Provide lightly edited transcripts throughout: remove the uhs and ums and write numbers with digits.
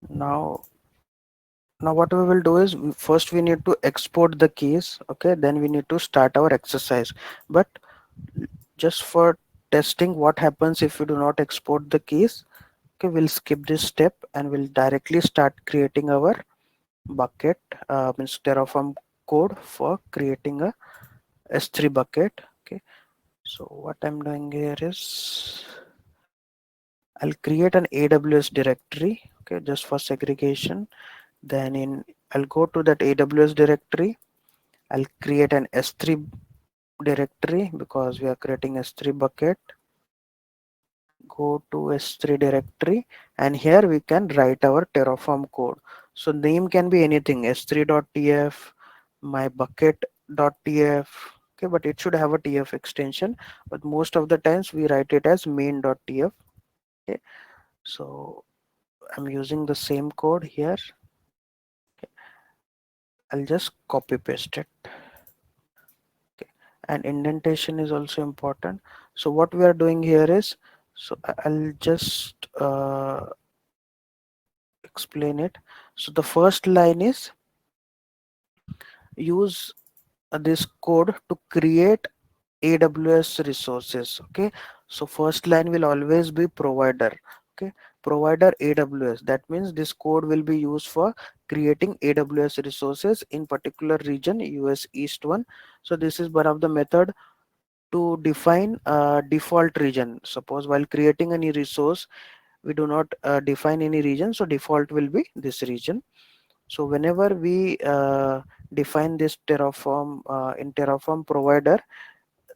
Now, what we will do is first we need to export the keys. Okay, then we need to start our exercise. But just for testing what happens if we do not export the keys, okay, we'll skip this step and we'll directly start creating our bucket, means Terraform code for creating a S3 bucket. Okay, so what I'm doing here is I'll create an AWS directory, okay, just for segregation. Then I'll go to that AWS directory. I'll create an S3 directory because we are creating S3 bucket. Go to S3 directory, and here we can write our Terraform code. So name can be anything, s3.tf, my bucket.tf. Okay, but it should have a tf extension, but most of the times we write it as main.tf. Okay, so I'm using the same code here. Okay, I'll just copy paste it. Okay, and indentation is also important. So what we are doing here is, so I'll just explain it. So the first line is use this code to create AWS resources. Okay, so first line will always be provider. Okay, provider AWS. That means this code will be used for creating AWS resources in particular region, US East one. So this is one of the method to define a default region. Suppose while creating any resource, we do not define any region, so default will be this region. So whenever we define this Terraform in Terraform provider,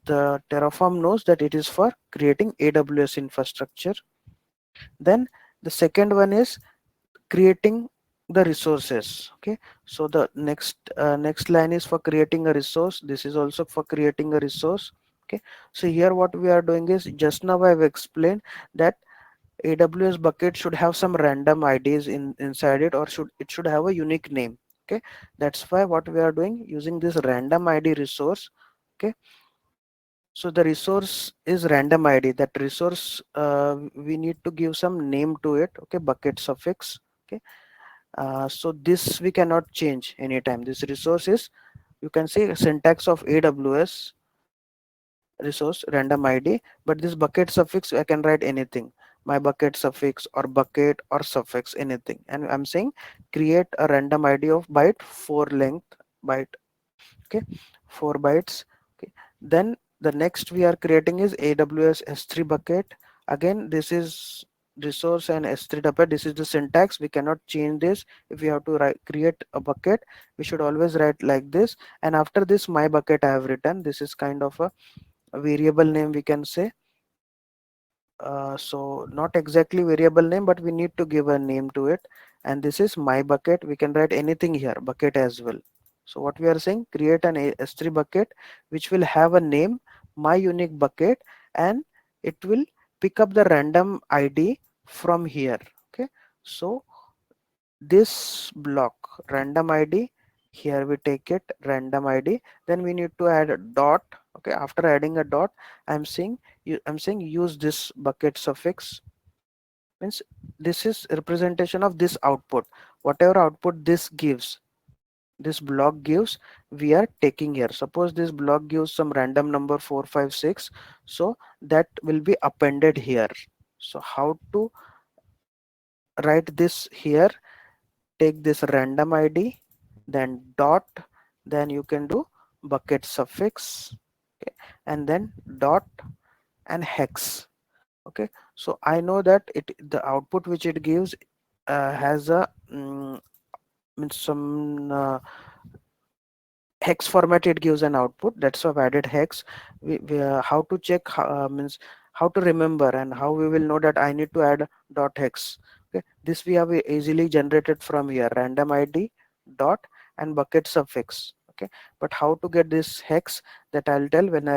the Terraform knows that it is for creating AWS infrastructure. Then the second one is creating the resources. Okay, so the next line is for creating a resource. This is also for creating a resource. Okay, so here what we are doing is, just now I've explained that AWS bucket should have some random IDs inside it, or should have a unique name. Okay, that's why what we are doing, using this random ID resource. Okay, so the resource is random ID. That resource, we need to give some name to it. Okay, bucket suffix. Okay, so this we cannot change anytime. This resource is, you can say, syntax of AWS resource random ID, but this bucket suffix I can write anything, my bucket suffix or bucket or suffix, anything. And I'm saying create a random ID of byte 4 length byte. Okay, 4 bytes. Okay, then the next we are creating is AWS S3 bucket. Again, this is resource and S3 bucket. This is the syntax, we cannot change this. If we have to create a bucket, we should always write like this. And after this my bucket I have written, this is kind of a variable name, we can say. So not exactly variable name, but we need to give a name to it. And this is my bucket, we can write anything here, bucket as well. So what we are saying, create an S3 bucket which will have a name, my unique bucket, and it will pick up the random ID from here. Okay, so this block random ID, here we take it random ID, then we need to add a dot. Okay, after adding a dot, I'm saying use this bucket suffix. Means this is representation of this output, whatever output this gives, this block gives, we are taking here. Suppose this block gives some random number 456, so that will be appended here. So how to write this here, take this random ID, then dot, then you can do bucket suffix. Okay, and then dot and hex. Okay, so I know that the output which it gives has a means some hex format, it gives an output. That's why I've added hex. How to check, means how to remember and how we will know that I need to add dot hex. Okay, this we have easily generated from here, random ID dot and bucket suffix. Okay, but how to get this hex, that I'll tell when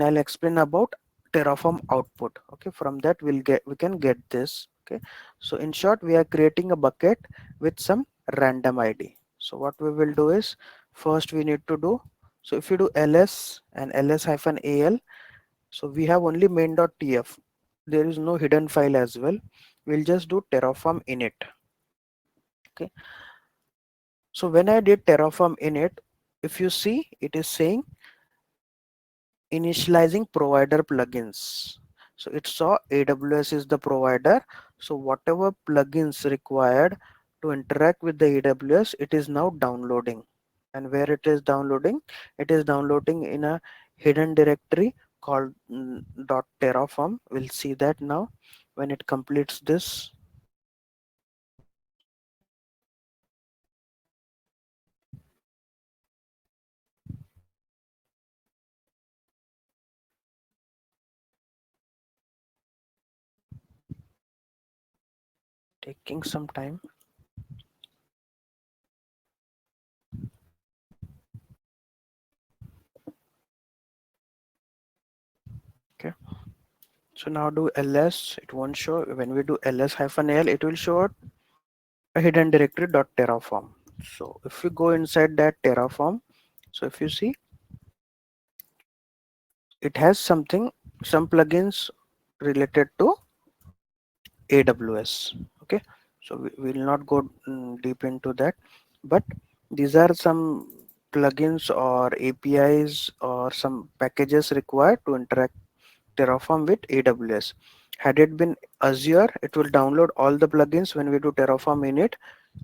I'll explain about Terraform output. Okay, from that we can get this. Okay, so in short, we are creating a bucket with some random ID. So what we will do is, first we need to do, so if you do ls and ls-al, so we have only main.tf, there is no hidden file as well. we'll just do Terraform init. Okay, so when I did Terraform init, if you see, it is saying initializing provider plugins. So it saw AWS is the provider, so whatever plugins required to interact with the AWS, it is now downloading. And where it is downloading, it is downloading in a hidden directory called .terraform. We'll see that now when it completes this. Taking some time. Okay, so now do ls. It won't show. When we do ls hyphen -l, it will show a hidden directory .terraform. So if you go inside that Terraform, so if you see, it has some plugins related to AWS. Okay, so we will not go deep into that, but these are some plugins or APIs or some packages required to interact Terraform with AWS. Had it been Azure, it will download all the plugins when we do Terraform init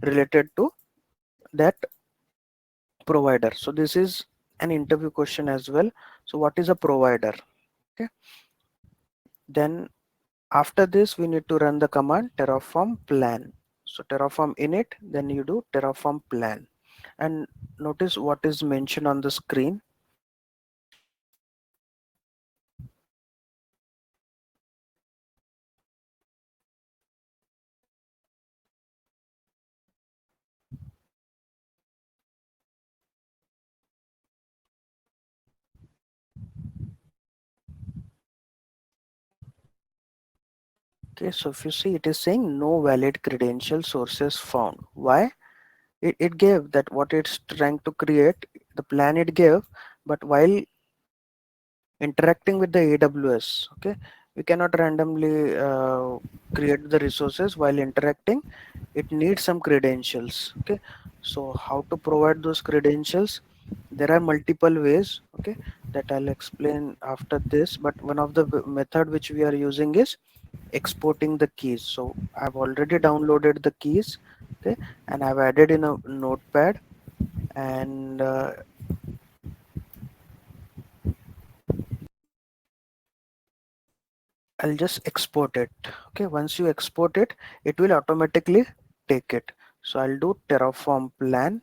related to that provider. So this is an interview question as well. So what is a provider? Okay, then after this we need to run the command terraform plan. So terraform init, then you do terraform plan, and notice what is mentioned on the screen. Okay, so if you see, it is saying no valid credential sources found. Why? It gave that what it's trying to create, the plan it gave, but while interacting with the AWS, okay, we cannot randomly create the resources while interacting. It needs some credentials. Okay, so how to provide those credentials? There are multiple ways, okay, that I'll explain after this, but one of the method which we are using is exporting the keys. So I've already downloaded the keys, okay, and I've added in a notepad, and I'll just export it. Okay, once you export it, it will automatically take it. So I'll do Terraform plan,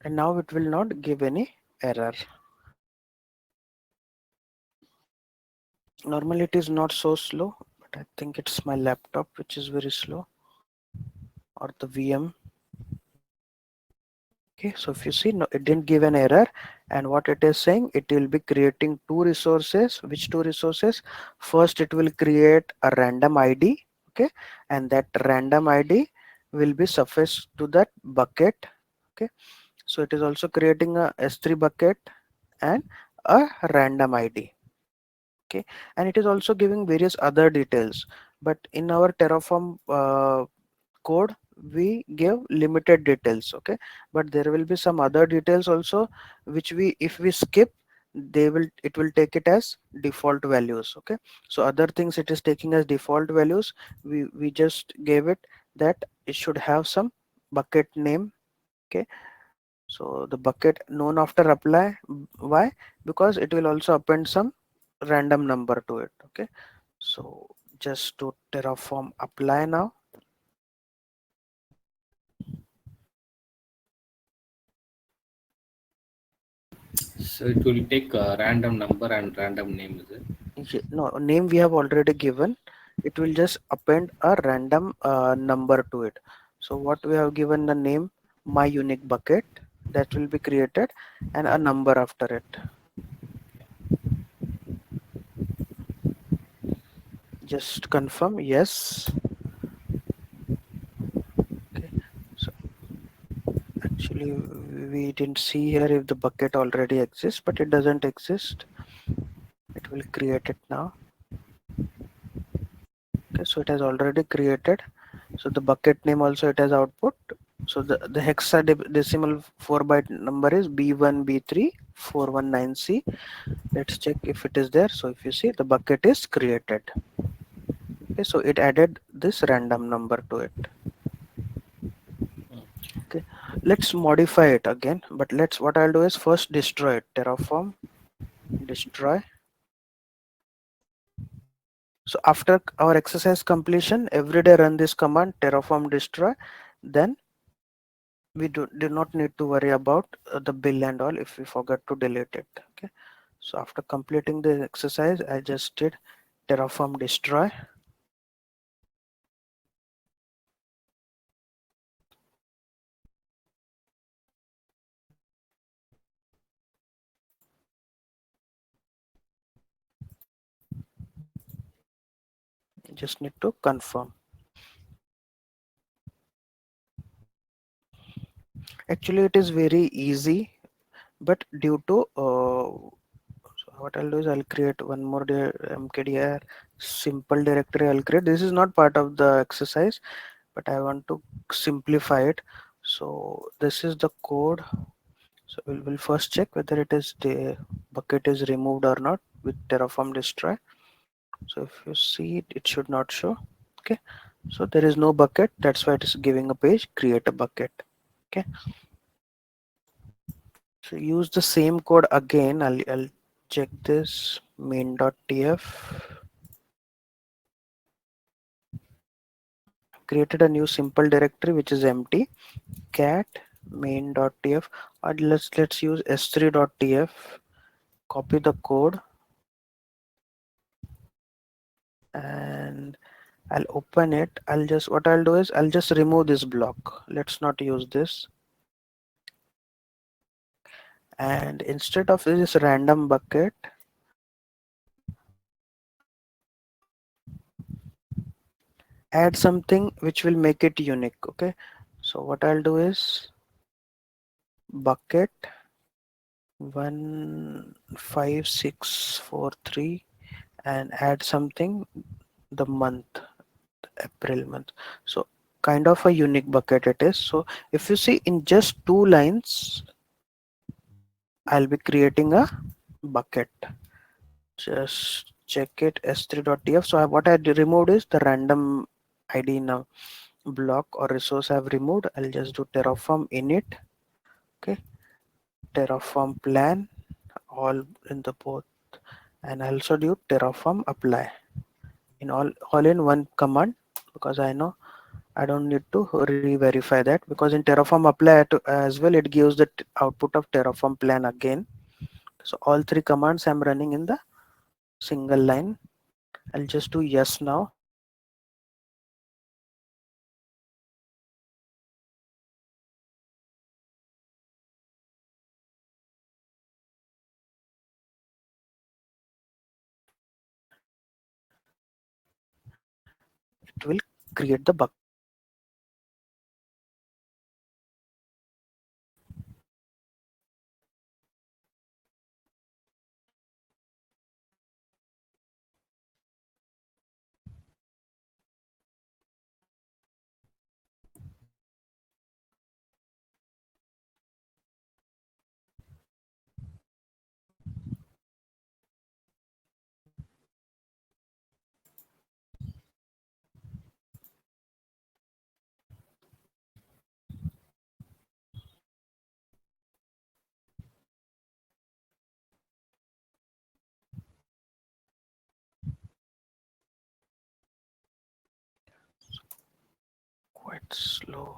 and now it will not give any error. Normally it is not so slow, but I think it's my laptop which is very slow, or the VM. Okay, so if you see, no, it didn't give an error, and what it is saying, it will be creating two resources. Which two resources? First, it will create a random ID, okay, and that random ID will be surfaced to that bucket. Okay, so it is also creating a S3 bucket and a random ID. Okay, and it is also giving various other details, but in our Terraform code we give limited details. Okay, but there will be some other details also, which we, if we skip, it will take it as default values. Okay, so other things it is taking as default values, we just gave it that it should have some bucket name. Okay, so the bucket known after apply. Why? Because it will also append some random number to it. Okay, so just to Terraform apply now. So it will take a random number and random name, is it? No, name we have already given. It will just append a random number to it. So what we have given the name, my unique bucket, that will be created, and a number after it. Just confirm yes. Okay, so Actually, we didn't see here if the bucket already exists, but it doesn't exist. It will create it now. Okay, so it has already created. So the bucket name also it has output. So the hexadecimal 4 byte number is B1B3419C. Let's check if it is there. So if you see, the bucket is created. Okay, so it added this random number to it. Okay, let's modify it again, but let's what I'll do is first destroy it. Terraform destroy. So after our exercise completion, every day run this command terraform destroy. Then we do not need to worry about the bill and all if we forget to delete it. Okay, so after completing the exercise, I just did terraform destroy. Just need to confirm. Actually, it is very easy, but due to so what I'll do is I'll create one more mkdir simple directory. I'll create. This is not part of the exercise, but I want to simplify it. So this is the code. So we'll first check whether it is the bucket is removed or not with Terraform destroy. So if you see it, it should not show. Okay. So there is no bucket. That's why it is giving a page create a bucket. Okay. So use the same code again. I'll check this main.tf. Created a new simple directory which is empty. Cat main.tf. Or let's use s3.tf. Copy the code and I'll open it. What I'll do is I'll just remove this block. Let's not use this. And instead of this random bucket, add something which will make it unique. Okay. So what I'll do is bucket 15643 and add something the month April month. So kind of a unique bucket it is. So if you see in just 2 lines, I'll be creating a bucket. Just check it s3.tf. So what I removed is the random id now block or resource I've removed. I'll just do terraform init. Okay, terraform plan all in the both, and I also do terraform apply in all in one command because I know I don't need to re-verify that because in terraform apply as well it gives the output of terraform plan again. So all three commands I'm running in the single line. I'll just do yes now. It will create the bucket. Quite slow.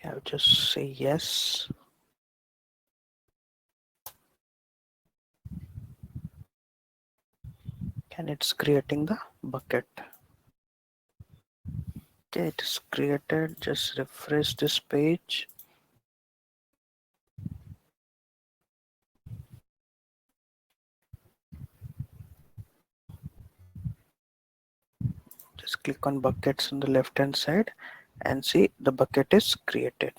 I'll just say yes, and it's creating the bucket. Okay, it is created. Just refresh this page. Just click on buckets on the left hand side and see the bucket is created.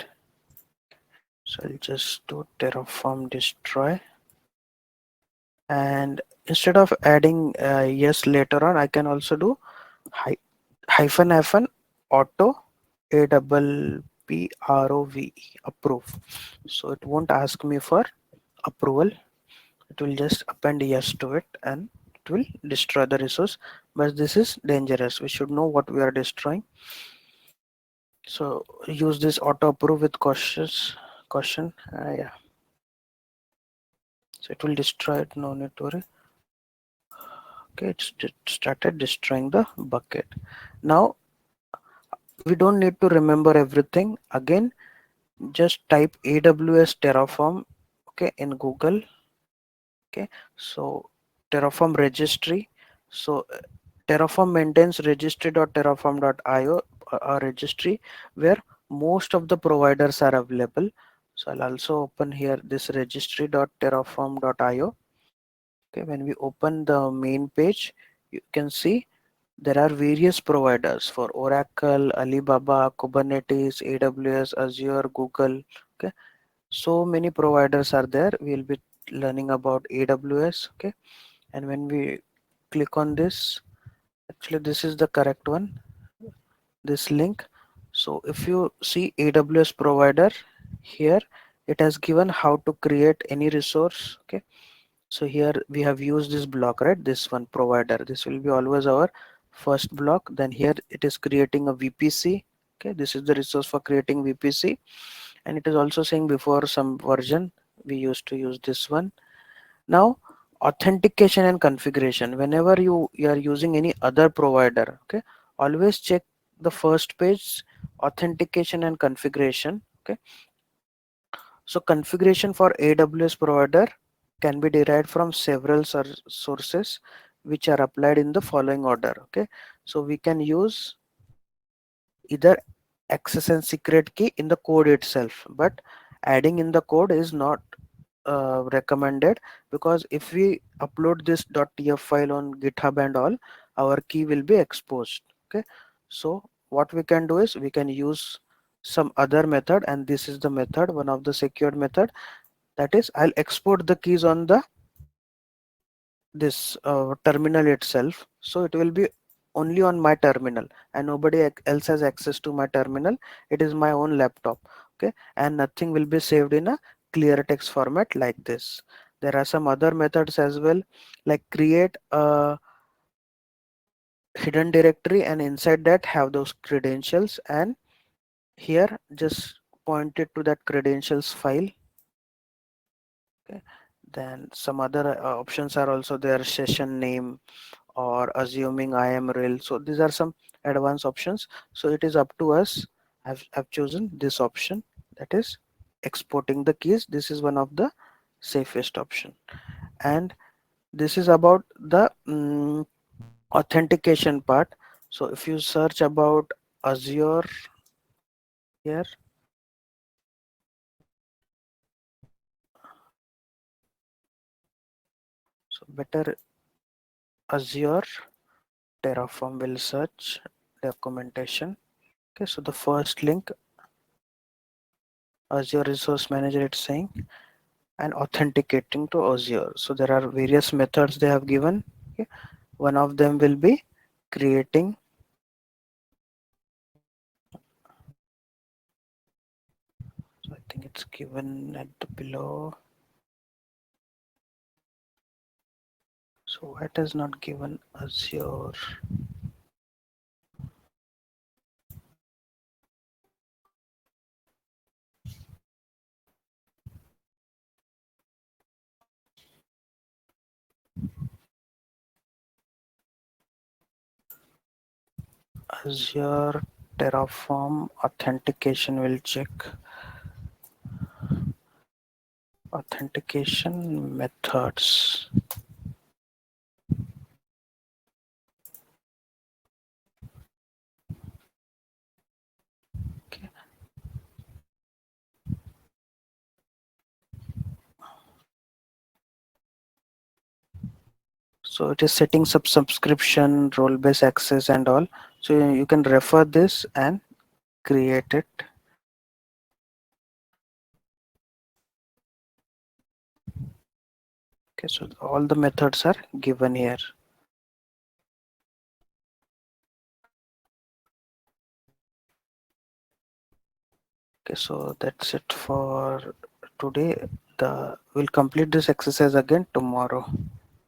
So I'll just do Terraform destroy, and instead of adding yes later on, I can also do hy hyphen auto a double p r o v e approve. So it won't ask me for approval. It will just append yes to it and it will destroy the resource. But this is dangerous. We should know what we are destroying. So use this auto approve with cautious caution. Yeah. So it will destroy it. No need to worry. Okay, started destroying the bucket. Now we don't need to remember everything again. Just type AWS Terraform, okay, in Google. Okay, so Terraform registry. So Terraform maintains registry.terraform.io, a registry where most of the providers are available. So I'll also open here this registry.terraform.io. Okay, when we open the main page, you can see there are various providers for Oracle, Alibaba, Kubernetes, AWS, Azure, Google. Okay, so many providers are there. We'll be learning about AWS. Okay, and when we click on this, actually this is the correct one, this link. So if you see AWS provider here, it has given how to create any resource. Okay, so here we have used this block, right? This one provider, this will be always our first block. Then here it is creating a VPC. Okay, this is the resource for creating VPC, and it is also saying before some version we used to use this one. Now authentication and configuration, whenever you are using any other provider, okay, always check the first page, authentication and configuration. Okay, so configuration for AWS provider can be derived from several sources which are applied in the following order. Okay, so we can use either access and secret key in the code itself, but adding in the code is not recommended, because if we upload this .tf file on GitHub and all, our key will be exposed. Okay, so what we can do is we can use some other method, and this is the method, one of the secured method, that is I'll export the keys on the this terminal itself. So it will be only on my terminal and nobody else has access to my terminal. It is my own laptop. Okay, and nothing will be saved in a clear text format like this. There are some other methods as well, like create a hidden directory and inside that have those credentials, and here just point it to that credentials file. Okay, then some other options are also there, session name or assuming I am real. So these are some advanced options. So it is up to us. I've chosen this option, that is exporting the keys. This is one of the safest option. And this is about the authentication part. So if you search about Azure here, so better Azure Terraform will search documentation. Okay, so the first link, Azure Resource Manager, it's saying, and authenticating to Azure. So there are various methods they have given. Okay. One of them will be creating. So I think it's given at the below. So it is not given Azure. Azure Terraform authentication will check. Authentication methods. Okay. So it is setting subscription, role-based access and all. So you can refer this and create it. Okay, so all the methods are given here. Okay, so that's it for today. We'll complete this exercise again tomorrow.